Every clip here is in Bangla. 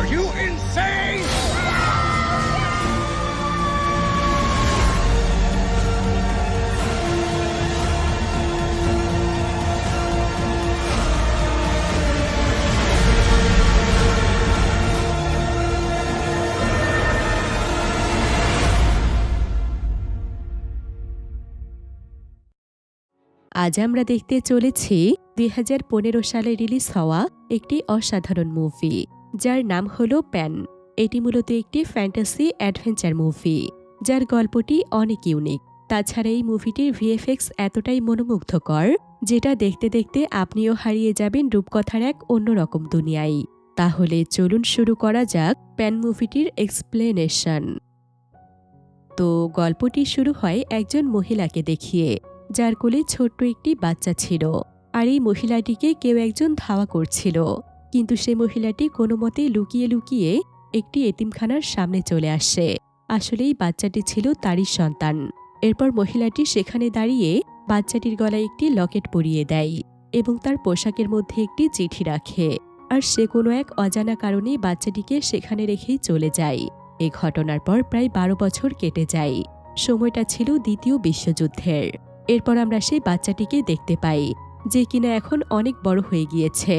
Are you insane? আজ আমরা দেখতে চলেছি ২০১৫ সালে রিলিজ হওয়া একটি অসাধারণ মুভি, যার নাম হলো প্যান। এটি মূলত একটি ফ্যান্টাসি অ্যাডভেঞ্চার মুভি, যার গল্পটি অনেক ইউনিক। তাছাড়া এই মুভিটির ভিএফএক্স এতটাই মনোমুগ্ধকর, যেটা দেখতে দেখতে আপনিও হারিয়ে যাবেন রূপকথার এক অন্যরকম দুনিয়ায়। তাহলে চলুন শুরু করা যাক প্যান মুভিটির এক্সপ্লেনেশন। তো গল্পটি শুরু হয় একজন মহিলাকে দেখিয়ে, যার কোলে ছোট্ট একটি বাচ্চা ছিল। আর এই মহিলাটিকে কেউ একজন ধাওয়া করছিল, কিন্তু সে মহিলাটি কোনো মতে লুকিয়ে লুকিয়ে একটি এতিমখানার সামনে চলে আসে। আসলে এই বাচ্চাটি ছিল তারই সন্তান। এরপর মহিলাটি সেখানে দাঁড়িয়ে বাচ্চাটির গলায় একটি লকেট পরিয়ে দেয় এবং তার পোশাকের মধ্যে একটি চিঠি রাখে। আর সে কোনো এক অজানা কারণে বাচ্চাটিকে সেখানে রেখেই চলে যায়। এই ঘটনার পর প্রায় ১২ বছর কেটে যায়। সময়টা ছিল দ্বিতীয় বিশ্বযুদ্ধের। এরপর আমরা সেই বাচ্চাটিকে দেখতে পাই, যে কিনা এখন অনেক বড় হয়ে গিয়েছে।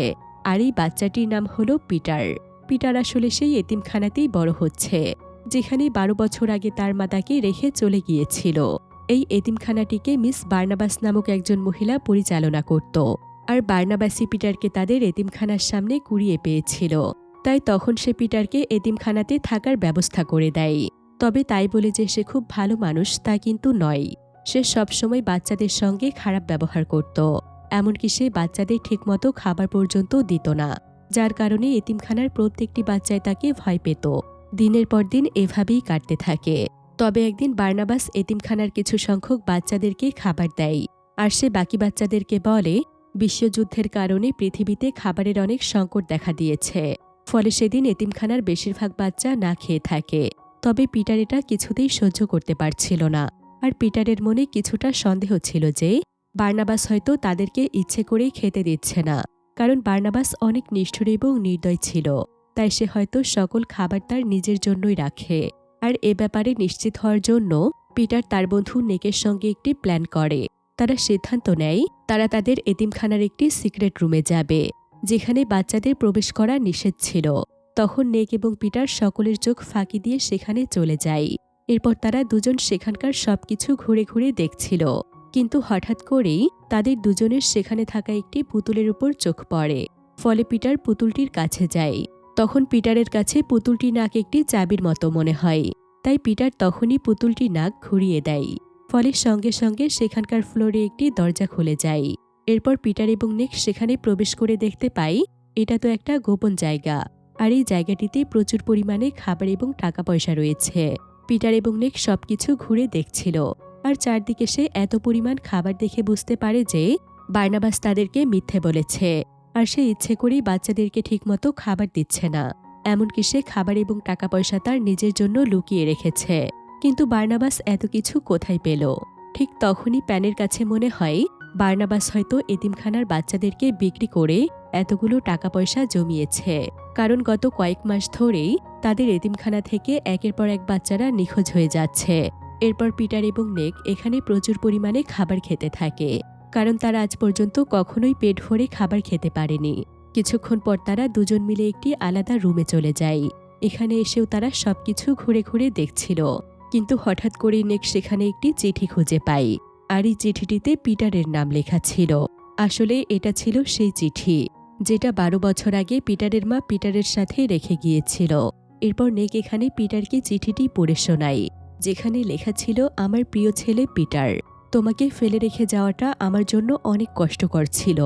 আর এই বাচ্চাটির নাম হলো পিটার। পিটার আসলে সেই এতিমখানাতেই বড় হচ্ছে, যেখানে ১২ বছর আগে তার মা তাকে রেখে চলে গিয়েছিল। এই এতিমখানাটিকে মিস বার্নাবাস নামক একজন মহিলা পরিচালনা করত। আর বার্নাবাসই পিটারকে তাদের এতিমখানার সামনে কুড়িয়ে পেয়েছিল। তাই তখন সে পিটারকে এতিমখানাতে থাকার ব্যবস্থা করে দেয়। তবে তাই বলে যে সে খুব ভালো মানুষ তা কিন্তু নয়। সে সবসময় বাচ্চাদের সঙ্গে খারাপ ব্যবহার করত। এমনকি সে বাচ্চাদের ঠিকমতো খাবার পর্যন্ত দিত না, যার কারণে এতিমখানার প্রত্যেকটি বাচ্চায় তাকে ভয় পেত। দিনের পর দিন এভাবেই কাটতে থাকে। তবে একদিন বার্নাবাস এতিমখানার কিছু সংখ্যক বাচ্চাদেরকে খাবার দেয়। আর সে বাকি বাচ্চাদেরকে বলে, বিশ্বযুদ্ধের কারণে পৃথিবীতে খাবারের অনেক সংকট দেখা দিয়েছে। ফলে সেদিন এতিমখানার বেশিরভাগ বাচ্চা না খেয়ে থাকে। তবে পিটার এটা কিছুতেই সহ্য করতে পারছিল না। আর পিটারের মনে কিছুটা সন্দেহ ছিল যে বার্নাবাস হয়তো তাদেরকে ইচ্ছে করেই খেতে দিচ্ছে না, কারণ বার্নাবাস অনেক নিষ্ঠুর এবং নির্দয় ছিল। তাই সে হয়তো সকল খাবার তার নিজের জন্যই রাখে। আর এ ব্যাপারে নিশ্চিত হওয়ার জন্য পিটার তার বন্ধু নেকের সঙ্গে একটি প্ল্যান করে। তারা সিদ্ধান্ত নেয় তারা তাদের এতিমখানার একটি সিক্রেট রুমে যাবে, যেখানে বাচ্চাদের প্রবেশ করা নিষেধ ছিল। তখন নেক এবং পিটার সকলের চোখ ফাঁকি দিয়ে সেখানে চলে যায়। এরপর তারা দুজন সেখানকার সবকিছু ঘুরে ঘুরে দেখছিল। কিন্তু হঠাৎ করেই তাদের দুজনের সেখানে থাকা একটি পুতুলের উপর চোখ পড়ে। ফলে পিটার পুতুলটির কাছে যায়। তখন পিটারের কাছে পুতুলটি নাক একটি চাবির মতো মনে হয়। তাই পিটার তখনই পুতুলটি নাক ঘুরিয়ে দেয়। ফলে সঙ্গে সঙ্গে সেখানকার ফ্লোরে একটি দরজা খুলে যায়। এরপর পিটার এবং নেক সেখানে প্রবেশ করে দেখতে পায় এটা তো একটা গোপন জায়গা। আর এই জায়গাটিতে প্রচুর পরিমাণে খাবার এবং টাকা পয়সা রয়েছে। পিটার এবং নেক সবকিছু ঘুরে দেখছিল। আর চারদিকে সে এত পরিমাণ খাবার দেখে বুঝতে পারে যে বার্নাবাস তাদেরকে মিথ্যে বলেছে। আর সে ইচ্ছে করেই বাচ্চাদেরকে ঠিকমতো খাবার দিচ্ছে না। এমনকি সে খাবার এবং টাকা পয়সা তার নিজের জন্য লুকিয়ে রেখেছে। কিন্তু বার্নাবাস এত কিছু কোথায় পেল? ঠিক তখনই প্যানের কাছে মনে হয় বার্নাবাস হয়তো এতিমখানার বাচ্চাদেরকে বিক্রি করে এতগুলো টাকা পয়সা জমিয়েছে। কারণ গত কয়েক মাস ধরেই তাদের এতিমখানা থেকে একের পর এক বাচ্চারা নিখোঁজ হয়ে যাচ্ছে। এরপর পিটার এবং নেক এখানে প্রচুর পরিমাণে খাবার খেতে থাকে, কারণ তারা আজ পর্যন্ত কখনোই পেট ভরে খাবার খেতে পারেনি। কিছুক্ষণ পর তারা দুজন মিলে একটি আলাদা রুমে চলে যায়। এখানে এসেও তারা সবকিছু ঘুরে ঘুরে দেখছিল। কিন্তু হঠাৎ করেই নেক সেখানে একটি চিঠি খুঁজে পায়। আর এই চিঠিটিতে পিটারের নাম লেখা ছিল। আসলে এটা ছিল সেই চিঠি, যেটা ১২ বছর আগে পিটারের মা পিটারের সাথে রেখে গিয়েছিল। এরপর নেক এখানে পিটারকে চিঠিটি পড়ে শোনায়, যেখানে লেখা ছিল, আমার প্রিয় ছেলে পিটার, তোমাকে ফেলে রেখে যাওয়াটা আমার জন্য অনেক কষ্টকর ছিল,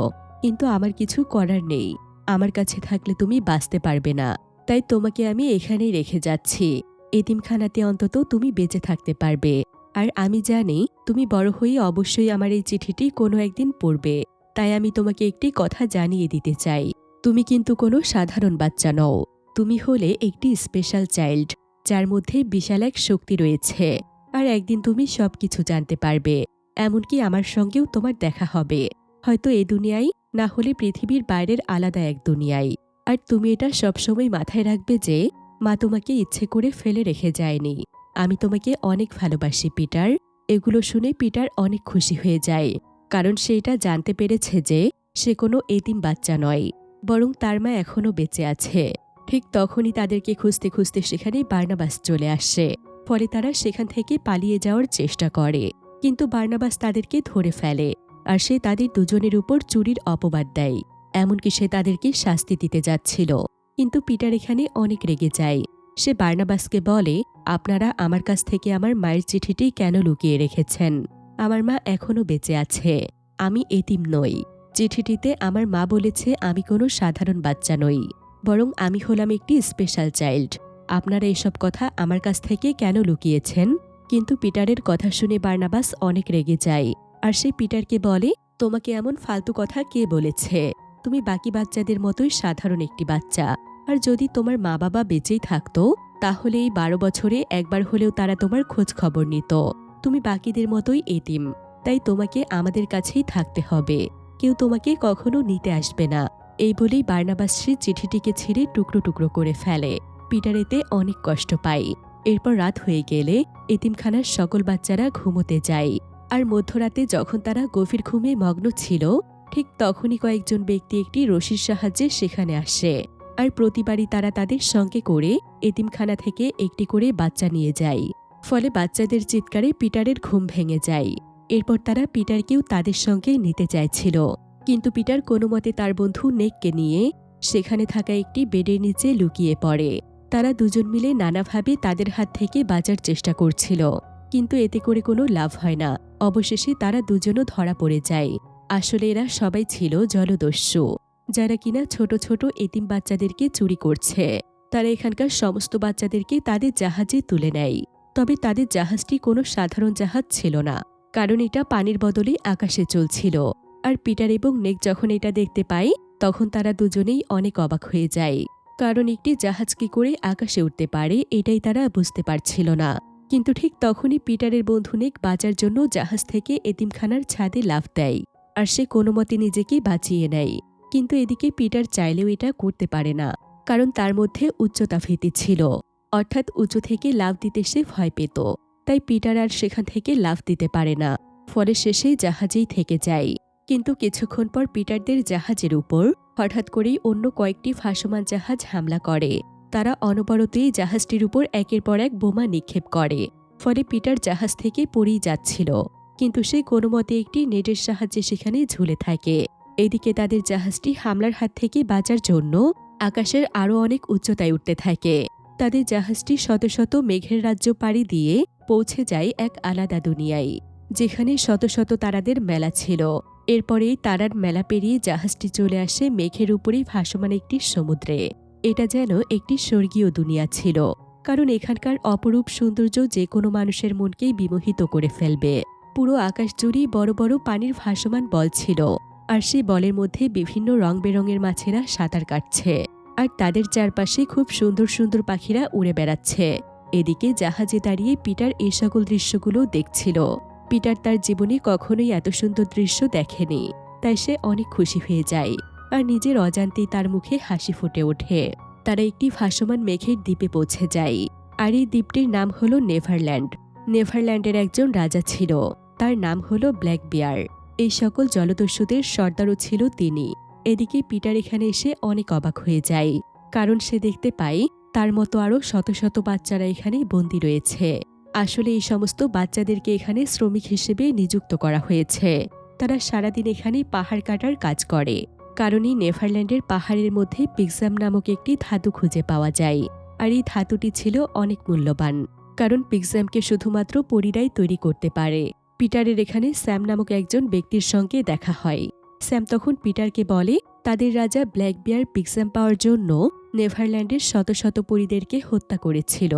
কিন্তু আমার কিছু করার নেই। আমার কাছে থাকলে তুমি বাঁচতে পারবে না, তাই তোমাকে আমি এখানেই রেখে যাচ্ছি। এতিমখানাতে অন্তত তুমি বেঁচে থাকতে পারবে। আর আমি জানি তুমি বড় হয়ে অবশ্যই আমার এই চিঠিটি কোনো একদিন পড়বে। তাই আমি তোমাকে একটি কথা জানিয়ে দিতে চাই, তুমি কিন্তু কোনো সাধারণ বাচ্চা নও। তুমি হলে একটি স্পেশাল চাইল্ড, যার মধ্যে বিশাল এক শক্তি রয়েছে। আর একদিন তুমি সবকিছু জানতে পারবে। এমনকি আমার সঙ্গেও তোমার দেখা হবে, হয়তো এ দুনিয়ায়, না হলে পৃথিবীর বাইরের আলাদা এক দুনিয়ায়। আর তুমি এটা সবসময় মাথায় রাখবে যে মা তোমাকে ইচ্ছে করে ফেলে রেখে যায়নি। আমি তোমাকে অনেক ভালোবাসি পিটার। এগুলো শুনে পিটার অনেক খুশি হয়ে যায়, কারণ সে এটা জানতে পেরেছে যে সে কোনো এতিম বাচ্চা নয়, বরং তার মা এখনও বেঁচে আছে। ঠিক তখনই তাদেরকে খুঁজতে খুঁজতে সেখানে বার্নাবাস চলে আসে। ফলে তারা সেখান থেকে পালিয়ে যাওয়ার চেষ্টা করে, কিন্তু বার্নাবাস তাদেরকে ধরে ফেলে আর সে তাদের দুজনের উপর চুরির অপবাদ দেয়। এমনকি সে তাদেরকে শাস্তি দিতে যাচ্ছিল, কিন্তু পিটার এখানে অনেক রেগে যায়। সে বার্নাবাসকে বলে, আপনারা আমার কাছ থেকে আমার মায়ের চিঠিটি কেন লুকিয়ে রেখেছেন? আমার মা এখনও বেঁচে আছে, আমি এতিম নই। চিঠিটিতে আমার মা বলেছে আমি কোনো সাধারণ বাচ্চা নই, বরং আমি হলাম একটি স্পেশাল চাইল্ড। আপনারা এসব কথা আমার কাছ থেকে কেন লুকিয়েছেন? কিন্তু পিটারের কথা শুনে বার্নাবাস অনেক রেগে যায় আর সে পিটারকে বলে, তোমাকে এমন ফালতু কথা কে বলেছে? তুমি বাকি বাচ্চাদের মতোই সাধারণ একটি বাচ্চা। আর যদি তোমার মা বাবা বেঁচেই থাকতো, তাহলে এই 12 বছরে একবার হলেও তারা তোমার খোঁজ খবর নিত। তুমি বাকিদের মতোই এতিম, তাই তোমাকে আমাদের কাছেই থাকতে হবে। কেউ তোমাকে কখনো নিতে আসবে না। এই বলেই বার্নাবাস সে চিঠিটিকে ছিঁড়ে টুকরো টুকরো করে ফেলে। পিটার এতে অনেক কষ্ট পায়। এরপর রাত হয়ে গেলে এতিমখানার সকল বাচ্চারা ঘুমোতে যায়। আর মধ্যরাতে যখন তারা গভীর ঘুমে মগ্ন ছিল, ঠিক তখনই কয়েকজন ব্যক্তি একটি রশির সাহায্যে সেখানে আসে। আর প্রতিবারই তারা তাদের সঙ্গে করে এতিমখানা থেকে একটি করে বাচ্চা নিয়ে যায়। ফলে বাচ্চাদের চিৎকারে পিটারের ঘুম ভেঙে যায়। এরপর তারা পিটারকেও তাদের সঙ্গে নিতে চাইছিল, কিন্তু পিটার কোনো মতে তার বন্ধু নেককে নিয়ে সেখানে থাকা একটি বেডের নিচে লুকিয়ে পড়ে। তারা দুজন মিলে নানাভাবে তাদের হাত থেকে বাঁচার চেষ্টা করছিল, কিন্তু এতে করে কোনো লাভ হয় না। অবশেষে তারা দুজনও ধরা পড়ে যায়। আসলে এরা সবাই ছিল জলদস্যু, যারা কিনা ছোট ছোট এতিম বাচ্চাদেরকে চুরি করছে। তারা এখানকার সমস্ত বাচ্চাদেরকে তাদের জাহাজে তুলে নেয়। তবে তাদের জাহাজটি কোনো সাধারণ জাহাজ ছিল না, কারণ এটা পানির বদলে আকাশে চলছিল। আর পিটার এবং নেক যখন এটা দেখতে পায়, তখন তারা দুজনেই অনেক অবাক হয়ে যায়, কারণ একটি জাহাজ কি করে আকাশে উঠতে পারে এটাই তারা বুঝতে পারছিল না। কিন্তু ঠিক তখনই পিটারের বন্ধু নেক বাঁচার জন্য জাহাজ থেকে এতিমখানার ছাদে লাফ দেয়, আর সে কোনো মতে নিজেকে বাঁচিয়ে নেয়। কিন্তু এদিকে পিটার চাইলেও এটা করতে পারে না, কারণ তার মধ্যে উচ্চতা ভীতি ছিল, অর্থাৎ উঁচু থেকে লাফ দিতে সে ভয় পেত। তাই পিটার আর সেখান থেকে লাফ দিতে পারে না, ফলে শেষে জাহাজেই থেকে যায়। কিন্তু কিছুক্ষণ পর পিটারদের জাহাজের উপর হঠাৎ করেই অন্য কয়েকটি ভাসমান জাহাজ হামলা করে। তারা অনবরতই জাহাজটির উপর একের পর এক বোমা নিক্ষেপ করে। ফলে পিটার জাহাজ থেকে পড়েই যাচ্ছিল, কিন্তু সে কোনো মতে একটি নেটের সাহায্যে সেখানে ঝুলে থাকে। এদিকে তাদের জাহাজটি হামলার হাত থেকে বাঁচার জন্য আকাশের আরও অনেক উচ্চতায় উঠতে থাকে। তাদের জাহাজটি শত শত মেঘের রাজ্য পাড়ি দিয়ে পৌঁছে যায় এক আলাদা দুনিয়ায়, যেখানে শত শত তারাদের মেলা ছিল। এরপরেই তারার মেলা পেরিয়ে জাহাজটি চলে আসে মেঘের উপরেই ভাসমান একটি সমুদ্রে। এটা যেন একটি স্বর্গীয় দুনিয়া ছিল, কারণ এখানকার অপরূপ সৌন্দর্য যে কোনো মানুষের মনকেই বিমোহিত করে ফেলবে। পুরো আকাশ জুড়েই বড় বড় পানির ভাসমান বল ছিল, আর সেই বলের মধ্যে বিভিন্ন রং বেরঙের মাছেরা সাঁতার কাটছে, আর তাদের চারপাশে খুব সুন্দর সুন্দর পাখিরা উড়ে বেড়াচ্ছে। এদিকে জাহাজে দাঁড়িয়ে পিটার এই সকল দৃশ্যগুলো দেখছিল। পিটার তার জীবনে কখনোই এত সুন্দর দৃশ্য দেখেনি, তাই সে অনেক খুশি হয়ে যায়, আর নিজের অজান্তেই তার মুখে হাসি ফুটে ওঠে। তারা একটি ভাসমান মেঘের দ্বীপে পৌঁছে যায়, আর এই দ্বীপটির নাম হলো নেভারল্যান্ড। নেভারল্যান্ডের একজন রাজা ছিল, তার নাম হলো ব্ল্যাক বিয়ার। এই সকল জলদস্যুদের সর্দারও ছিল তিনি। এদিকে পিটার এখানে এসে অনেক অবাক হয়ে যায়, কারণ সে দেখতে পায় তার মতো আরও শত শত বাচ্চারা এখানে বন্দী রয়েছে। আসলে এই সমস্ত বাচ্চাদেরকে এখানে শ্রমিক হিসেবে নিযুক্ত করা হয়েছে। তারা সারাদিন এখানে পাহাড় কাটার কাজ করে, কারণ এই নেভারল্যান্ডের পাহাড়ের মধ্যে পিক্সাম নামক একটি ধাতু খুঁজে পাওয়া যায়। আর এই ধাতুটি ছিল অনেক মূল্যবান, কারণ পিক্সামকে শুধুমাত্র পরীরাই তৈরি করতে পারে। পিটারের এখানে স্যাম নামক একজন ব্যক্তির সঙ্গে দেখা হয়। স্যাম তখন পিটারকে বলে তাদের রাজা ব্ল্যাক বিয়ার পিক্সাম পাওয়ার জন্য নেভারল্যান্ডের শত শত পরীদেরকে হত্যা করেছিল।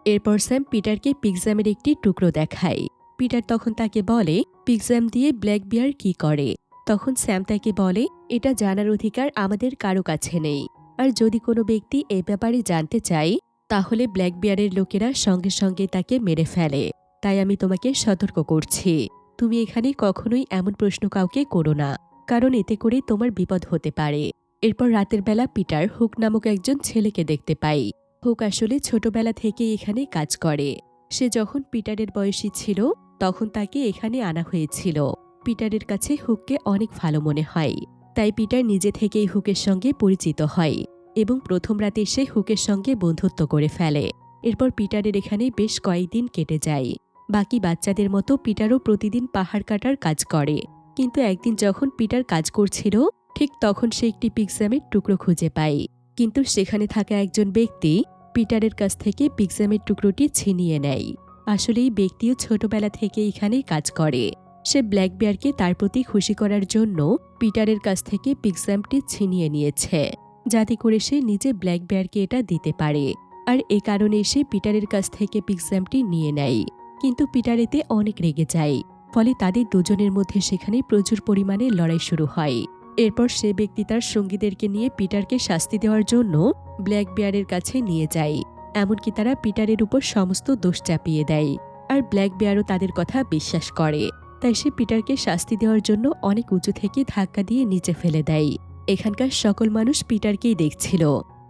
এরপর স্যাম পিটারকে পিক্সামের একটি টুকরো দেখায়। পিটার তখন তাকে বলে পিক্সাম দিয়ে ব্ল্যাক বিয়ার কি করে। তখন স্যাম তাকে বলে এটা জানার অধিকার আমাদের কারো কাছে নেই, আর যদি কোনো ব্যক্তি এ ব্যাপারে জানতে চায় তাহলে ব্ল্যাক বিয়ারের লোকেরা সঙ্গে সঙ্গে তাকে মেরে ফেলে। তাই আমি তোমাকে সতর্ক করছি, তুমি এখানে কখনোই এমন প্রশ্ন কাউকে করো না, কারণ এতে করে তোমার বিপদ হতে পারে। এরপর রাতের বেলা পিটার হুক নামক একজন ছেলেকে দেখতে পায়। হুক আসলে ছোটবেলা থেকে এখানে কাজ করে। সে যখন পিটারের বয়সী ছিল তখন তাকে এখানে আনা হয়েছিল। পিটারের কাছে হুককে অনেক ভালো মনে হয়, তাই পিটার নিজে থেকেই হুকের সঙ্গে পরিচিত হয় এবং প্রথম রাতে সে হুকের সঙ্গে বন্ধুত্ব করে ফেলে। এরপর পিটারের এখানে বেশ কয়েকদিন কেটে যায়। বাকি বাচ্চাদের মতো পিটারও প্রতিদিন পাহাড় কাটার কাজ করে। কিন্তু একদিন যখন পিটার কাজ করছিল ঠিক তখন সে একটি পিক্সামের টুকরো খুঁজে পায়। কিন্তু সেখানে থাকা একজন ব্যক্তি পিটারের কাছ থেকে পিক্সামের টুকরোটি ছিনিয়ে নেয়। আসলে এই ব্যক্তিও ছোটবেলা থেকে এখানেই কাজ করে। সে ব্ল্যাক বিয়ারকে তার প্রতি খুশি করার জন্য পিটারের কাছ থেকে পিক্সামটি ছিনিয়ে নিয়েছে, যাতে করে সে নিজে ব্ল্যাক বিয়ারকে এটা দিতে পারে। আর এ কারণে সে পিটারের কাছ থেকে পিক্সামটি নিয়ে নেয়। কিন্তু পিটার এতে অনেক রেগে যায়। ফলে তাদের দুজনের মধ্যে সেখানে প্রচুর পরিমাণে লড়াই শুরু হয়। এরপর সে ব্যক্তি তার সঙ্গীদেরকে নিয়ে পিটারকে শাস্তি দেওয়ার জন্য ব্ল্যাক বিয়ারের কাছে নিয়ে যায়। এমনকি তারা পিটারের উপর সমস্ত দোষ চাপিয়ে দেয়। আর ব্ল্যাক বিয়ারও তাদের কথা বিশ্বাস করে। তাই সে পিটারকে শাস্তি দেওয়ার জন্য অনেক উঁচু থেকে ধাক্কা দিয়ে নিচে ফেলে দেয়। এখানকার সকল মানুষ পিটারকেই দেখছিল,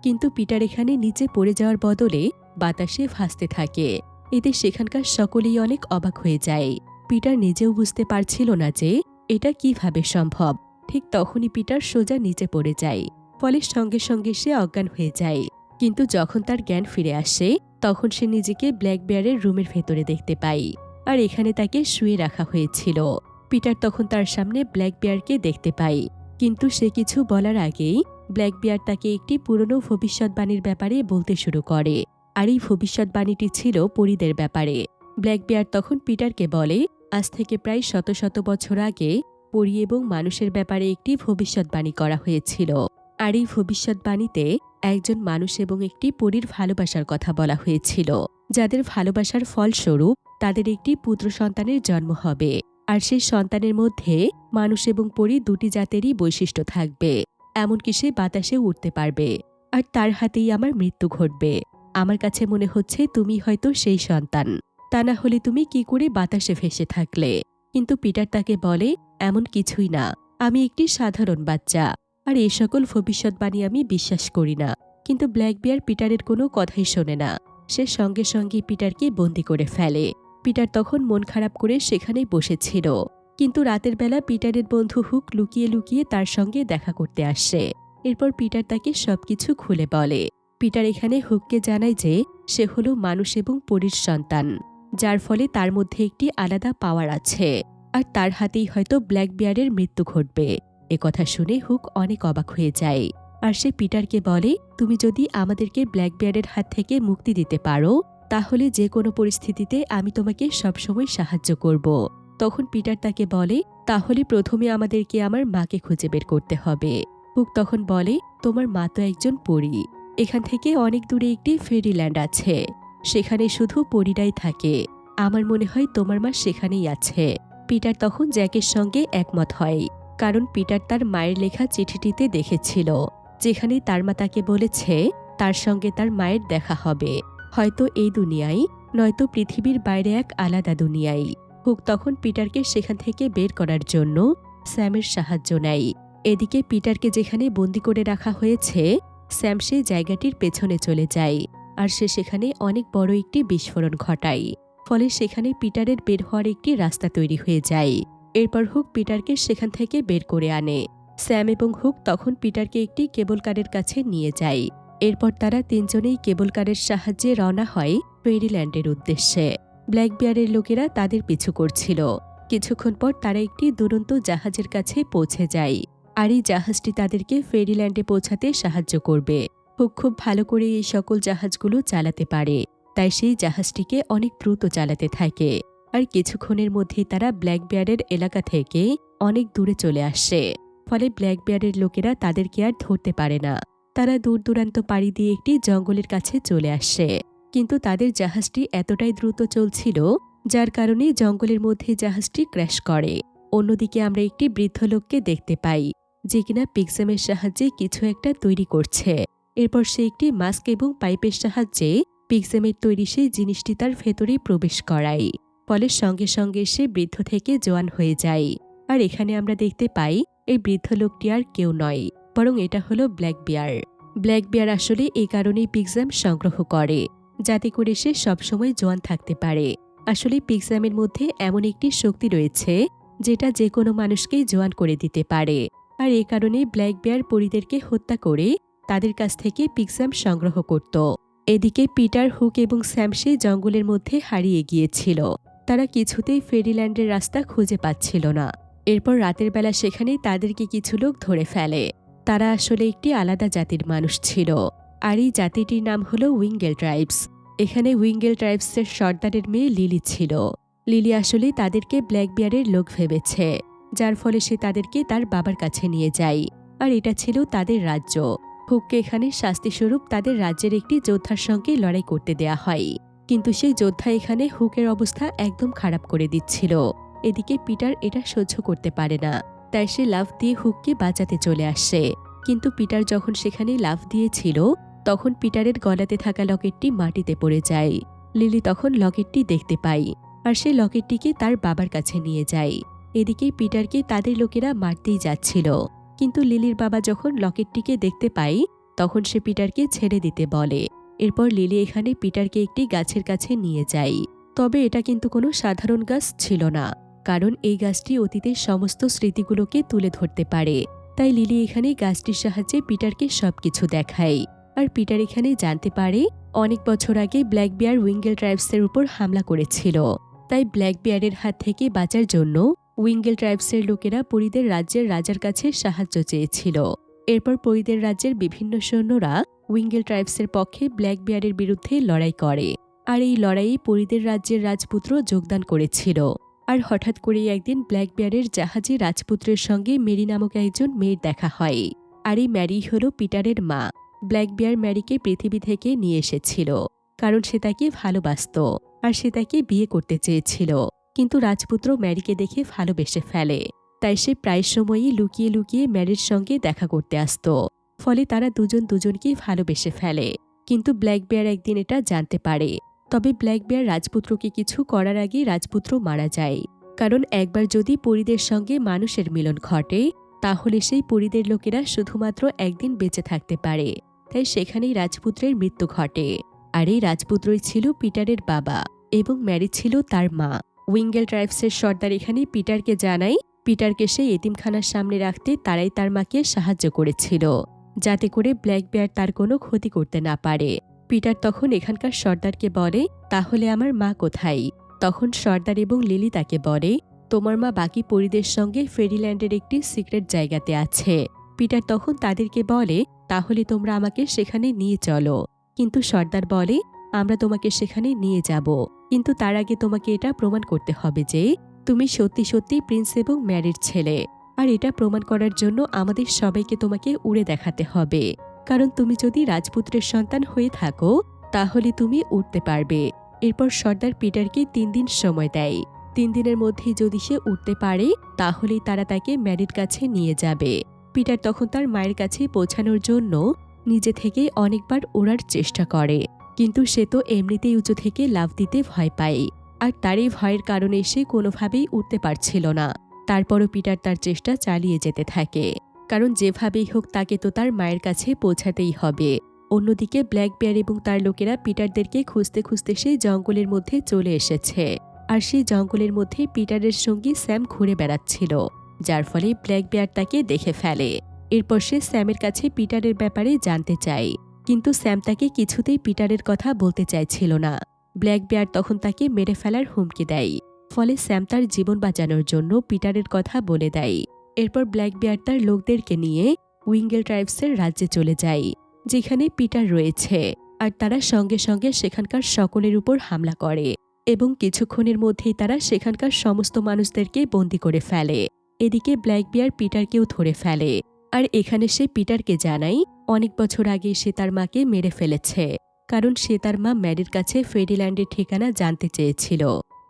কিন্তু পিটার এখানে নিচে পড়ে যাওয়ার বদলে বাতাসে ভাসতে থাকে। এতে সেখানকার সকলেই অনেক অবাক হয়ে যায়। পিটার নিজেও বুঝতে পারছিল না যে এটা কিভাবে সম্ভব। ঠিক তখনই পিটার সোজা নিচে পড়ে যায়। ফলে সঙ্গে সঙ্গে সে অজ্ঞান হয়ে যায়। কিন্তু যখন তার জ্ঞান ফিরে আসে তখন সে নিজেকে ব্ল্যাক বিয়ারের রুমের ভেতরে দেখতে পায়। আর এখানে তাকে শুয়ে রাখা হয়েছিল। পিটার তখন তার সামনে ব্ল্যাক বিয়ারকে দেখতে পায়। কিন্তু সে কিছু বলার আগেই ব্ল্যাক বিয়ার তাকে একটি পুরনো ভবিষ্যৎবাণীর ব্যাপারে বলতে শুরু করে। আর এই ভবিষ্যৎবাণীটি ছিল পরীদের ব্যাপারে। ব্ল্যাক বিয়ার তখন পিটারকে বলে, আজ থেকে প্রায় শত শত বছর আগে পরী এবং মানুষের ব্যাপারে একটি ভবিষ্যৎবাণী করা হয়েছিল। আর এই ভবিষ্যৎবাণীতে একজন মানুষ এবং একটি পরীর ভালোবাসার কথা বলা হয়েছিল, যাদের ভালোবাসার ফলস্বরূপ তাদের একটি পুত্র সন্তানের জন্ম হবে। আর সেই সন্তানের মধ্যে মানুষ এবং পরী দুটি জাতেরই বৈশিষ্ট্য থাকবে। এমনকি সে বাতাসে উঠতে পারবে। আর তার হাতেই আমার মৃত্যু ঘটবে। আমার কাছে মনে হচ্ছে তুমি হয়তো সেই সন্তান। তা না হলে তুমি কি করে বাতাসে ভেসে থাকলে? কিন্তু পিটার তাকে বলে, এমন কিছুই না, আমি একটি সাধারণ বাচ্চা। আর এই সকল ভবিষ্যৎবাণী আমি বিশ্বাস করি না। কিন্তু ব্ল্যাক বিয়ার পিটারের কোনো কথাই শোনে না। সে সঙ্গে সঙ্গে পিটারকে বন্দি করে ফেলে। পিটার তখন মন খারাপ করে সেখানেই বসেছিল। কিন্তু রাতের বেলা পিটারের বন্ধু হুক লুকিয়ে লুকিয়ে তার সঙ্গে দেখা করতে আসে। এরপর পিটার তাকে সবকিছু খুলে বলে। পিটার এখানে হুককে জানায় যে সে হলো মানুষ এবং পরীর সন্তান, যার ফলে তার মধ্যে একটি আলাদা পাওয়ার আছে। আর তার হাতেই হয়তো ব্ল্যাক বিয়ারের মৃত্যু ঘটবে। কথা শুনে হুক অনেক অবাক হয়ে যায়। আর সে পিটারকে বলে, তুমি যদি আমাদেরকে ব্ল্যাক বিয়ারের হাত থেকে মুক্তি দিতে পারো তাহলে যে কোনো পরিস্থিতিতে আমি তোমাকে সবসময় সাহায্য করব। তখন পিটার তাকে বলে, তাহলে প্রথমে আমাদেরকে আমার মাকে খুঁজে বের করতে হবে। হুক তখন বলে, তোমার মা তো একজন পরী। এখান থেকে অনেক দূরে একটি ফেরিল্যান্ড আছে, সেখানে শুধু পরীরাই থাকে। আমার মনে হয় তোমার মা সেখানেই আছে। পিটার তখন জ্যাকের সঙ্গে একমত হয়, কারণ পিটার তার মায়ের লেখা চিঠিটিতে দেখেছিল যেখানে তার মা তাকে বলেছে তার সঙ্গে তার মায়ের দেখা হবে, হয়তো এই দুনিয়ায়, নয়তো পৃথিবীর বাইরে এক আলাদা দুনিয়ায়। হুক তখন পিটারকে সেখান থেকে বের করার জন্য স্যামের সাহায্য নেয়। এদিকে পিটারকে যেখানে বন্দি করে রাখা হয়েছে স্যাম সেই জায়গাটির পেছনে চলে যায়। আর সে সেখানে অনেক বড় একটি বিস্ফোরণ ঘটায়। ফলে সেখানে পিটারের বের হওয়ার একটি রাস্তা তৈরি হয়ে যায়। এরপর হুক পিটারকে সেখান থেকে বের করে আনে। স্যাম এবং হুক তখন পিটারকে একটি কেবল কারের কাছে নিয়ে যায়। এরপর তারা তিনজনেই কেবল কারের সাহায্যে রওনা হয় ফেরিল্যান্ডের উদ্দেশ্যে। ব্ল্যাক বিয়ারের লোকেরা তাদের পিছু করছিল। কিছুক্ষণ পর তারা একটি দুরন্ত জাহাজের কাছে পৌঁছে যায়। আর এই জাহাজটি তাদেরকে ফেরিল্যান্ডে পৌঁছাতে সাহায্য করবে। হুক খুব ভালো করে এই সকল জাহাজগুলো চালাতে পারে, তাই সেই জাহাজটিকে অনেক দ্রুত চালাতে থাকে। আর কিছুক্ষণের মধ্যেই তারা ব্ল্যাক বিয়ারের এলাকা থেকে অনেক দূরে চলে আসে। ফলে ব্ল্যাক বিয়ারের লোকেরা তাদেরকে আর ধরতে পারে না। তারা দূর দূরান্ত পাড়ি দিয়ে একটি জঙ্গলের কাছে চলে আসে। কিন্তু তাদের জাহাজটি এতটাই দ্রুত চলছিল যার কারণে জঙ্গলের মধ্যে জাহাজটি ক্র্যাশ করে। অন্যদিকে আমরা একটি বৃদ্ধ লোককে দেখতে পাই, যে কিনা পিক্সামের সাহায্যে কিছু একটা তৈরি করছে। এরপর সে একটি মাস্ক এবং পাইপের সাহায্যে পিক্সামের তৈরি সেই জিনিসটি তার ভেতরে প্রবেশ করায়। ফলে সঙ্গে সঙ্গে সে বৃদ্ধ থেকে জোয়ান হয়ে যায়। আর এখানে আমরা দেখতে পাই এই বৃদ্ধ লোকটি আর কেউ নয়, বরং এটা হলো ব্ল্যাক বিয়ার। ব্ল্যাক বিয়ার আসলে এই কারণেই পিগজ্যাম সংগ্রহ করে, যাতে করে সে সবসময় জোয়ান থাকতে পারে। আসলে পিগজ্যামের মধ্যে এমন একটি শক্তি রয়েছে যেটা যে কোনো মানুষকেই জোয়ান করে দিতে পারে। আর এ কারণে ব্ল্যাক বিয়ার পরীদেরকে হত্যা করে তাদের কাছ থেকে পিগজ্যাম সংগ্রহ করত। এদিকে পিটার, হুক এবং স্যাম সেই জঙ্গলের মধ্যে হারিয়ে গিয়েছিল। তারা কিছুতেই ফেরিল্যান্ডের রাস্তা খুঁজে পাচ্ছিল না। এরপর রাতের বেলা সেখানে তাদেরকে কিছু লোক ধরে ফেলে। তারা আসলে একটি আলাদা জাতির মানুষ ছিল, আর এই জাতিটির নাম হলো উইঙ্গেল ট্রাইবস। এখানে উইঙ্গেল ট্রাইবসের সর্দারের মেয়ে লিলি ছিল। লিলি আসলে তাদেরকে ব্ল্যাক বিয়ারের লোক ভেবেছে, যার ফলে সে তাদেরকে তার বাবার কাছে নিয়ে যায়। আর এটা ছিল তাদের রাজ্য। হুককে এখানে শাস্তিস্বরূপ তাদের রাজ্যের একটি যোদ্ধার সঙ্গে লড়াই করতে দেয়া হয়, কিন্তু সেই যোদ্ধা এখানে হুকের অবস্থা একদম খারাপ করে দিচ্ছিল। এদিকে পিটার এটা সহ্য করতে পারে না, তাই সে লাফ দিয়ে হুককে বাঁচাতে চলে আসে। কিন্তু পিটার যখন সেখানে লাফ দিয়েছিল, তখন পিটারের গলাতে থাকা লকেটটি মাটিতে পড়ে যায়। লিলি তখন লকেটটি দেখতে পায়, আর সে লকেটটিকে তার বাবার কাছে নিয়ে যায়। এদিকে পিটারকে তাদের লোকেরা মারতেই যাচ্ছিল, কিন্তু লিলির বাবা যখন লকেটটিকে দেখতে পায়, তখন সে পিটারকে ছেড়ে দিতে বলে। এরপর লিলি এখানে পিটারকে একটি গাছের কাছে নিয়ে যায়। তবে এটা কিন্তু কোনো সাধারণ গাছ ছিল না, কারণ এই গাছটি অতীতের সমস্ত স্মৃতিগুলোকে তুলে ধরতে পারে। তাই লিলি এখানে গাছটির সাহায্যে পিটারকে সবকিছু দেখায়। আর পিটার এখানে জানতে পারে অনেক বছর আগে ব্ল্যাক বিয়ার উইঙ্গেল ট্রাইবসের উপর হামলা করেছিল। তাই ব্ল্যাক বিয়ারের হাত থেকে বাঁচার জন্য উইঙ্গেল ট্রাইবসের লোকেরা পরীদের রাজ্যের রাজার কাছে সাহায্য চেয়েছিল। এরপর পরীদের রাজ্যের বিভিন্ন সৈন্যরা উইঙ্গেল ট্রাইবসের পক্ষে ব্ল্যাক বিয়ারের বিরুদ্ধে লড়াই করে। আর এই লড়াইয়ে পরীদের রাজ্যের রাজপুত্র যোগদান করেছিল। আর হঠাৎ করেই একদিন ব্ল্যাক বিয়ারের জাহাজে রাজপুত্রের সঙ্গে মেরি নামক একজন মেয়ের দেখা হয়। আর এই ম্যারি হল পিটারের মা। ব্ল্যাক বিয়ার ম্যারিকে পৃথিবী থেকে নিয়ে এসেছিল, কারণ সে তাকে ভালোবাসত আর সে তাকে বিয়ে করতে চেয়েছিল। কিন্তু রাজপুত্র ম্যারিকে দেখে ভালোবেসে ফেলে, তাই সে প্রায় সময়ই লুকিয়ে লুকিয়ে ম্যারির সঙ্গে দেখা করতে আসত। ফলে তারা দুজন দুজনকে ভালোবেসে ফেলে। কিন্তু ব্ল্যাক বিয়ার একদিন এটা জানতে পারে। তবে ব্ল্যাক বিয়ার রাজপুত্রকে কিছু করার আগে রাজপুত্র মারা যায়, কারণ একবার যদি পরীদের সঙ্গে মানুষের মিলন ঘটে, তাহলে সেই পরীদের লোকেরা শুধুমাত্র একদিন বেঁচে থাকতে পারে। তাই সেখানেই রাজপুত্রের মৃত্যু ঘটে। আর এই রাজপুত্রই ছিল পিটারের বাবা, এবং ম্যারি ছিল তার মা। উইঙ্গেল ট্রাইবসের সর্দার এখানে পিটারকে জানায় পিটারকে সেই এতিমখানার সামনে রাখতে তারাই তার মাকে সাহায্য করেছিল, যাতে করে ব্ল্যাক বিয়ার তার কোনো ক্ষতি করতে না পারে। পিটার তখন এখানকার সর্দারকে বলে, তাহলে আমার মা কোথায়? তখন সর্দার এবং লিলি তাকে বলে, তোমার মা বাকি পরীদের সঙ্গে ফেরিল্যান্ডের একটি সিক্রেট জায়গাতে আছে। পিটার তখন তাদেরকে বলে, তাহলে তোমরা আমাকে সেখানে নিয়ে চলো। কিন্তু সর্দার বলে, আমরা তোমাকে সেখানে নিয়ে যাব, কিন্তু তার আগে তোমাকে এটা প্রমাণ করতে হবে যে তুমি সত্যি সত্যি প্রিন্স এবং ম্যারির ছেলে। আর এটা প্রমাণ করার জন্য আমাদের সবাইকে তোমাকে উড়ে দেখাতে হবে, কারণ তুমি যদি রাজপুত্রের সন্তান হয়ে থাকো, তাহলে তুমি উঠতে পারবে। এরপর সর্দার পিটারকে 3 দিন সময় দেয়। 3 দিনের মধ্যে যদি সে উঠতে পারে, তাহলেই তারা তাকে ম্যারির কাছে নিয়ে যাবে। পিটার তখন তার মায়ের কাছে পৌঁছানোর জন্য নিজে থেকেই অনেকবার ওড়ার চেষ্টা করে, কিন্তু সে তো এমনিতেই উঁচু থেকে লাফ দিতে ভয় পায়। আর তার এই ভয়ের কারণে সে কোনোভাবেই উঠতে পারছিল না। তারপরও পিটার তার চেষ্টা চালিয়ে যেতে থাকে, কারণ যেভাবেই হোক তাকে তো তার মায়ের কাছে পৌঁছাতেই হবে। অন্যদিকে ব্ল্যাক বিয়ার এবং তার লোকেরা পিটারদেরকে খুঁজতে খুঁজতে সেই জঙ্গলের মধ্যে চলে এসেছে। আর সেই জঙ্গলের মধ্যে পিটারের সঙ্গী স্যাম ঘুরে বেড়াচ্ছিল, যার ফলে ব্ল্যাক বিয়ার তাকে দেখে ফেলে। এরপর সে স্যামের কাছে পিটারের ব্যাপারে জানতে চায়, কিন্তু স্যাম তাকে কিছুতেই পিটারের কথা বলতে চাইছিল না। ব্ল্যাক বিয়ার তখন তাকে মেরে ফেলার হুমকি দেয়। ফলে স্যাম তার জীবন বাঁচানোর জন্য পিটারের কথা বলে দেয়। এরপর ব্ল্যাক বিয়ার তার লোকদেরকে নিয়ে উইঙ্গেল ট্রাইবসের রাজ্যে চলে যায়, যেখানে পিটার রয়েছে। আর তারা সঙ্গে সঙ্গে সেখানকার সকলের উপর হামলা করে, এবং কিছুক্ষণের মধ্যেই তারা সেখানকার সমস্ত মানুষদেরকে বন্দী করে ফেলে। এদিকে ব্ল্যাক বিয়ার পিটারকেও ধরে ফেলে। আর এখানে সে পিটারকে জানায় অনেক বছর আগে সে তার মাকে মেরে ফেলেছে, কারণ সে তার মা ম্যারির কাছে ফেরিল্যান্ডের ঠিকানা জানতে চেয়েছিল।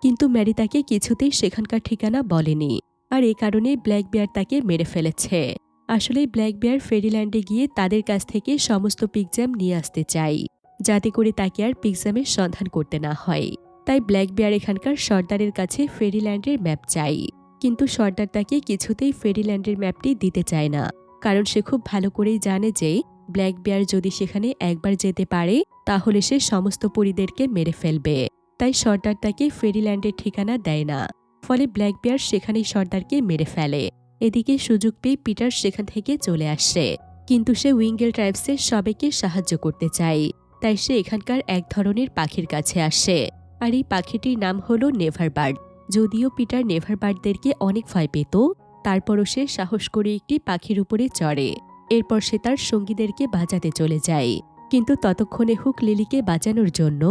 কিন্তু ম্যারি তাকে কিছুতেই সেখানকার ঠিকানা বলেনি, আর এ কারণে ব্ল্যাক বিয়ার তাকে মেরে ফেলেছে। আসলে ব্ল্যাক বিয়ার ফেরিল্যান্ডে গিয়ে তাদের কাছ থেকে সমস্ত পিগজ্যাম নিয়ে আসতে চায়, যাতে করে তাকে আর পিগজ্যামের সন্ধান করতে না হয়। তাই ব্ল্যাক বিয়ার এখানকার সর্দারের কাছে ফেরিল্যান্ডের ম্যাপ চাই, কিন্তু সর্দার তাকে কিছুতেই ফেরিল্যান্ডের ম্যাপটি দিতে চায় না। কারণ সে খুব ভালো করেই জানে যে ব্ল্যাক বিয়ার যদি সেখানে একবার যেতে পারে তাহলে সে সমস্ত পরীদেরকে মেরে ফেলবে। তাই সর্দার তাকে ফেরিল্যান্ডের ঠিকানা দেয় না। ফলে ব্ল্যাক বিয়ার সেখানেই সর্দারকে মেরে ফেলে। এদিকে সুযোগ পেয়ে পিটার সেখান থেকে চলে আসে, কিন্তু সে উইঙ্গেল ট্রাইবসের সবাইকে সাহায্য করতে চায়। তাই সে এখানকার এক ধরনের পাখির কাছে আসে, আর এই পাখিটির নাম হলো নেভারবার্ড। যদিও পিটার নেভারবার্ডদেরকে অনেক ভয় পেত, তারপরও সে সাহস করে একটি পাখির উপরে চড়ে। এরপর সে তার সঙ্গীদেরকে বাঁচাতে চলে যায়। কিন্তু ততক্ষণে হুক লিলিকে বাঁচানোর জন্য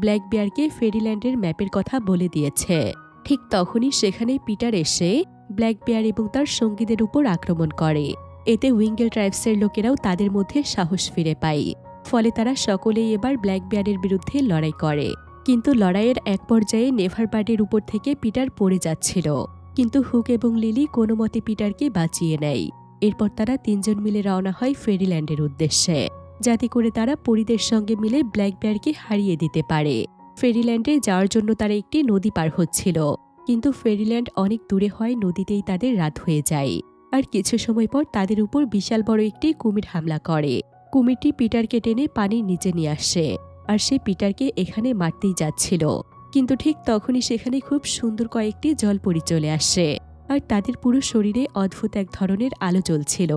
ব্ল্যাক বিয়ারকে ফেরিল্যান্ডের ম্যাপের কথা বলে দিয়েছে। ঠিক তখনই সেখানে পিটার এসে ব্ল্যাক বিয়ার এবং তার সঙ্গীদের উপর আক্রমণ করে। এতে উইঙ্গেল ট্রাইবসের লোকেরাও তাদের মধ্যে সাহস ফিরে পায়। ফলে তারা সকলেই এবার ব্ল্যাক বিয়ারের বিরুদ্ধে লড়াই করে। কিন্তু লড়াইয়ের এক পর্যায়ে নেভারবার্ডের উপর থেকে পিটার পড়ে যাচ্ছিল, কিন্তু হুক এবং লিলি কোনো মতে পিটারকে বাঁচিয়ে নেয়। এরপর তারা তিনজন মিলে রওনা হয় ফেরিল্যান্ডের উদ্দেশ্যে, যাতে করে তারা পরীদের সঙ্গে মিলে ব্ল্যাক বিয়ারকে হারিয়ে দিতে পারে। ফেরিল্যান্ডে যাওয়ার জন্য তারা একটি নদী পার হচ্ছিল, কিন্তু ফেরিল্যান্ড অনেক দূরে হয়, নদীতেই তাদের রাত হয়ে যায়। আর কিছু সময় পর তাদের উপর বিশাল বড় একটি কুমির হামলা করে। কুমিরটি পিটারকে টেনে পানির নিচে নিয়ে আসে, আর সে পিটারকে এখানে মারতেই যাচ্ছিল। কিন্তু ঠিক তখনই সেখানে খুব সুন্দর কয়েকটি জলপরী চলে আসে, আর তাদের পুরো শরীরে অদ্ভুত এক ধরনের আলো জ্বলছিল।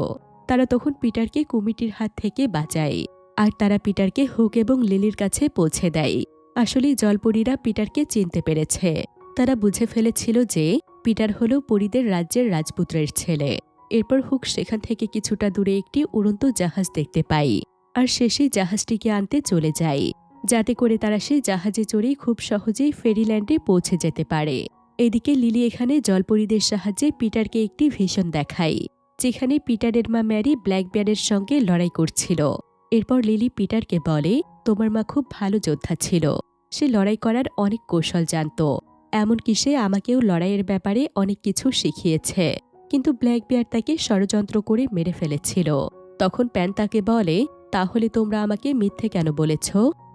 তারা তখন পিটারকে কুমিরটির হাত থেকে বাঁচায়, আর তারা পিটারকে হুক এবং লিলির কাছে পৌঁছে দেয়। আসলে জলপরীরা পিটারকে চিনতে পেরেছে। তারা বুঝে ফেলেছিল যে পিটার হলো পরীদের রাজ্যের রাজপুত্রের ছেলে। এরপর হুক সেখান থেকে কিছুটা দূরে একটি উড়ন্ত জাহাজ দেখতে পায়, আর সে সেই জাহাজটিকে আনতে চলে যায়, যাতে করে তারা সেই জাহাজে চড়েই খুব সহজেই ফেরিল্যান্ডে পৌঁছে যেতে পারে। এদিকে লিলি এখানে জলপরীদের সাহায্যে পিটারকে একটি ভিশন দেখায়, যেখানে পিটারের মা ম্যারি ব্ল্যাক বিয়ারের সঙ্গে লড়াই করছিল। এরপর লিলি পিটারকে বলে, তোমার মা খুব ভালো যোদ্ধা ছিল, সে লড়াই করার অনেক কৌশল জানত, এমনকি সে আমাকেও লড়াইয়ের ব্যাপারে অনেক কিছু শিখিয়েছে। কিন্তু ব্ল্যাক বিয়ার তাকে ষড়যন্ত্র করে মেরে ফেলেছিল। তখন প্যান তাকে বলে, তাহলে তোমরা আমাকে মিথ্যে কেন বলেছ?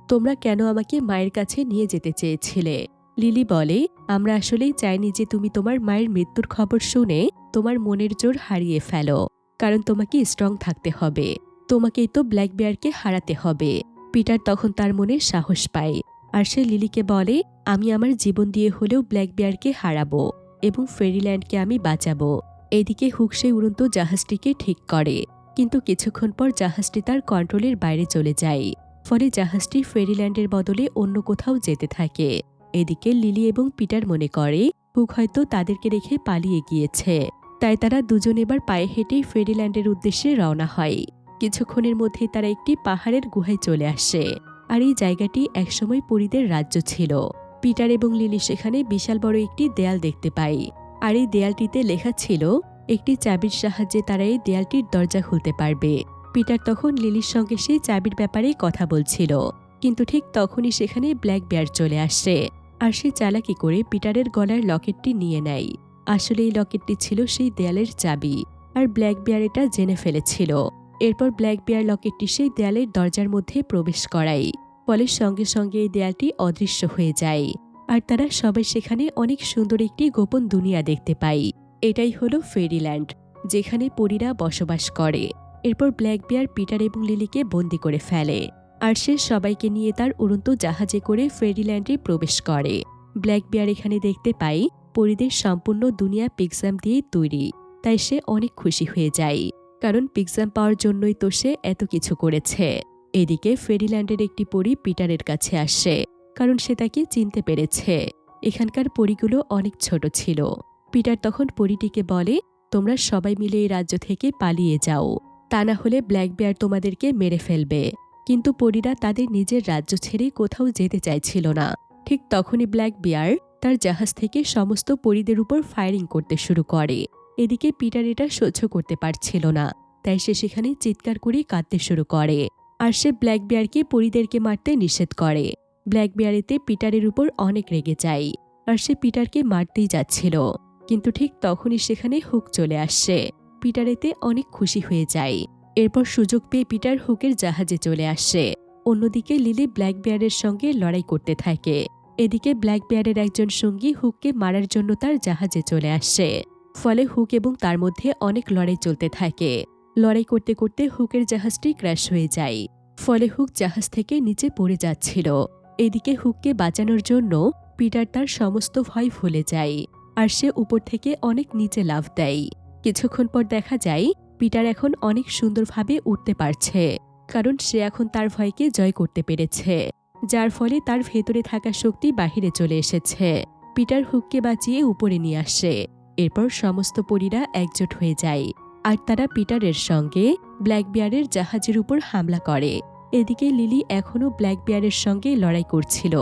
তোমরা কেন আমাকে মায়ের কাছে নিয়ে যেতে চেয়েছিলে? লিলি বলে, আমরা আসলেই চাইনি যে তুমি তোমার মায়ের মৃত্যুর খবর শুনে তোমার মনের জোর হারিয়ে ফেলো, কারণ তোমাকে স্ট্রং থাকতে হবে, তোমাকেই তো ব্ল্যাক বিয়ারকে হারাতে হবে। পিটার তখন তার মনে সাহস পায়, আর সে লিলিকে বলে, আমি আমার জীবন দিয়ে হলেও ব্ল্যাক বিয়ারকে হারাবো এবং ফেরিল্যান্ডকে আমি বাঁচাবো। এদিকে হুক সেই উড়ন্ত জাহাজটিকে ঠিক করে, কিন্তু কিছুক্ষণ পর জাহাজটি তার কন্ট্রোলের বাইরে চলে যায়। ফলে জাহাজটি ফেরিল্যান্ডের বদলে অন্য কোথাও যেতে থাকে। এদিকে লিলি এবং পিটার মনে করে হুক হয়তো তাদেরকে রেখে পালিয়ে গিয়েছে, তাই তারা দুজন এবার পায়ে হেঁটেই ফেরিল্যান্ডের উদ্দেশ্যে রওনা হয়। কিছুক্ষণের মধ্যেই তারা একটি পাহাড়ের গুহায় চলে আসে, আর এই জায়গাটি একসময় পরীদের রাজ্য ছিল। পিটার এবং লিলি সেখানে বিশাল বড় একটি দেয়াল দেখতে পায়, আর এই দেয়ালটিতে লেখা ছিল একটি চাবির সাহায্যে তারা এই দেয়ালটির দরজা খুলতে পারবে। পিটার তখন লিলির সঙ্গে সেই চাবির ব্যাপারে কথা বলছিল, কিন্তু ঠিক তখনই সেখানে ব্ল্যাক বিয়ার চলে আসে, আর সে চালাকি করে পিটারের গলার লকেটটি নিয়ে নেয়। আসলে এই লকেটটি ছিল সেই দেয়ালের চাবি, আর ব্ল্যাক বিয়ার এটা জেনে ফেলেছিল। এরপর ব্ল্যাক বিয়ার লকেটটি সেই দেয়ালের দরজার মধ্যে প্রবেশ করায়, ফলে সঙ্গে সঙ্গে এই দেয়ালটি অদৃশ্য হয়ে যায়, আর তারা সবাই সেখানে অনেক সুন্দর একটি গোপন দুনিয়া দেখতে পায়। এটাই হলো ফেরিল্যান্ড, যেখানে পরীরা বসবাস করে। এরপর ব্ল্যাক বিয়ার পিটার এবং লিলিকে বন্দি করে ফেলে, আর সে সবাইকে নিয়ে তার উড়ন্ত জাহাজে করে ফেরিল্যান্ডে প্রবেশ করে। ব্ল্যাক বিয়ার এখানে দেখতে পাই পরীদের সম্পূর্ণ দুনিয়া পিক্সাম দিয়েই তৈরি, তাই সে অনেক খুশি হয়ে যায়, কারণ পিক্সাম পাওয়ার জন্যই তো সে এত কিছু করেছে। এদিকে ফেরিল্যান্ডের একটি পরী পিটারের কাছে আসে, কারণ সে তাকে চিনতে পেরেছে। এখানকার পরীগুলো অনেক ছোট ছিল। পিটার তখন পরীটিকে বলে, তোমরা সবাই মিলে এই রাজ্য থেকে পালিয়ে যাও, তা না হলে ব্ল্যাক বিয়ার তোমাদেরকে মেরে ফেলবে। কিন্তু পরীরা তাদের নিজের রাজ্য ছেড়ে কোথাও যেতে চাইছিল না। ঠিক তখনই ব্ল্যাক বিয়ার তার জাহাজ থেকে সমস্ত পরীদের উপর ফায়ারিং করতে শুরু করে। এদিকে পিটার এটা সহ্য করতে পারছিল না, তাই সে সেখানে চিৎকার করে কাঁদতে শুরু করে, আর সে ব্ল্যাক বিয়ারকে পরীদেরকে মারতে নিষেধ করে। ব্ল্যাক বিয়ার এতে পিটারের উপর অনেক রেগে যায়, আর সে পিটারকে মারতেই যাচ্ছিল, কিন্তু ঠিক তখনই সেখানে হুক চলে আসে। পিটার এতে অনেক খুশি হয়ে যায়। এরপর সুযোগ পেয়ে পিটার হুকের জাহাজে চলে আসে। অন্যদিকে লিলি ব্ল্যাক বিয়ারের সঙ্গে লড়াই করতে থাকে। এদিকে ব্ল্যাক বিয়ারের একজন সঙ্গী হুককে মারার জন্য তার জাহাজে চলে আসে। ফলে হুক এবং তার মধ্যে অনেক লড়াই চলতে থাকে। লড়াই করতে করতে হুকের জাহাজটি ক্র্যাশ হয়ে যায়। ফলে হুক জাহাজ থেকে নিচে পড়ে যাচ্ছিল। এদিকে হুককে বাঁচানোর জন্য পিটার তার সমস্ত ভয় ভুলে যায় আর সে উপর থেকে অনেক নিচে লাফ দেয়। কিছুক্ষণ পর দেখা যায় পিটার এখন অনেক সুন্দরভাবে উঠতে পারছে, কারণ সে এখন তার ভয়কে জয় করতে পেরেছে, যার ফলে তার ভেতরে থাকা শক্তি বাহিরে চলে এসেছে। পিটার হুককে বাঁচিয়ে উপরে নিয়ে আসে। এরপর সমস্ত পরীরা একজোট হয়ে যায় আর তারা পিটারের সঙ্গে ব্ল্যাক বিয়ারের জাহাজের উপর হামলা করে। এদিকে লিলি এখনও ব্ল্যাক বিয়ারের সঙ্গে লড়াই করছিল।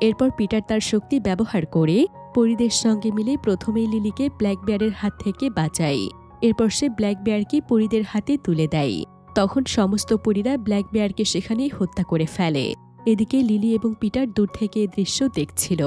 এরপর পিটার তার শক্তি ব্যবহার করে পরীদের সঙ্গে মিলে প্রথমেই লিলিকে ব্ল্যাক বিয়ারের হাত থেকে বাঁচায়। এরপর সে ব্ল্যাক বিয়ারকে পরীদের হাতে তুলে দেয়। তখন সমস্ত পরীরা ব্ল্যাক বিয়ারকে সেখানেই হত্যা করে ফেলে। এদিকে লিলি এবং পিটার দূর থেকে এ দৃশ্য দেখছিল।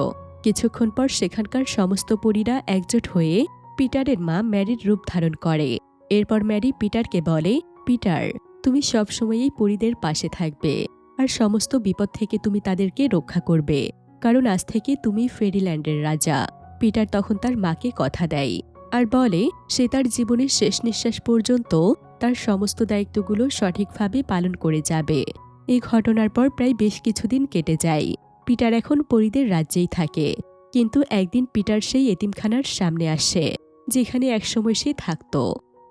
কিছুক্ষণ পর সেখানকার সমস্ত পরীরা একজোট হয়ে পিটারের মা ম্যারির রূপ ধারণ করে। এরপর ম্যারি পিটারকে বলে, পিটার, তুমি সবসময়ই পরীদের পাশে থাকবে আর সমস্ত বিপদ থেকে তুমি তাদেরকে রক্ষা করবে, কারণ আজ থেকে তুমি ফেরিল্যান্ডের রাজা। পিটার তখন তার মাকে কথা দেয় আর বলে সে তার জীবনের শেষ নিঃশ্বাস পর্যন্ত তার সমস্ত দায়িত্বগুলো সঠিকভাবে পালন করে যাবে। এই ঘটনার পর প্রায় বেশ কিছুদিন কেটে যায়। পিটার এখন পরীদের রাজ্যেই থাকে, কিন্তু একদিন পিটার সেই এতিমখানার সামনে আসে যেখানে একসময় সে থাকত।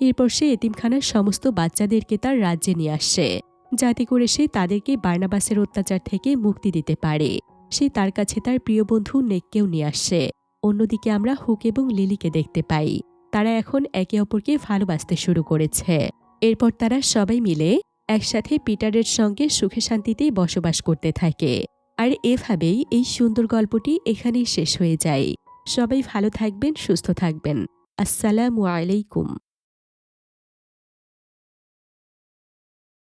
এরপর সে এতিমখানার সমস্ত বাচ্চাদেরকে তার রাজ্যে নিয়ে আসে, যাতে করে সে তাদেরকে বার্নাবাসের অত্যাচার থেকে মুক্তি দিতে পারে। সে তার কাছে তার প্রিয় বন্ধু নেককেও নিয়ে আসে। অন্যদিকে আমরা হুক এবং লিলিকে দেখতে পাই। তারা এখন একে অপরকে ভালোবাসতে শুরু করেছে। এরপর তারা সবাই মিলে একসাথে পিটারের সঙ্গে সুখে শান্তিতেই বসবাস করতে থাকে। আর এভাবেই এই সুন্দর গল্পটি এখানেই শেষ হয়ে যায়। সবাই ভালো থাকবেন, সুস্থ থাকবেন। আসসালামু আলাইকুম।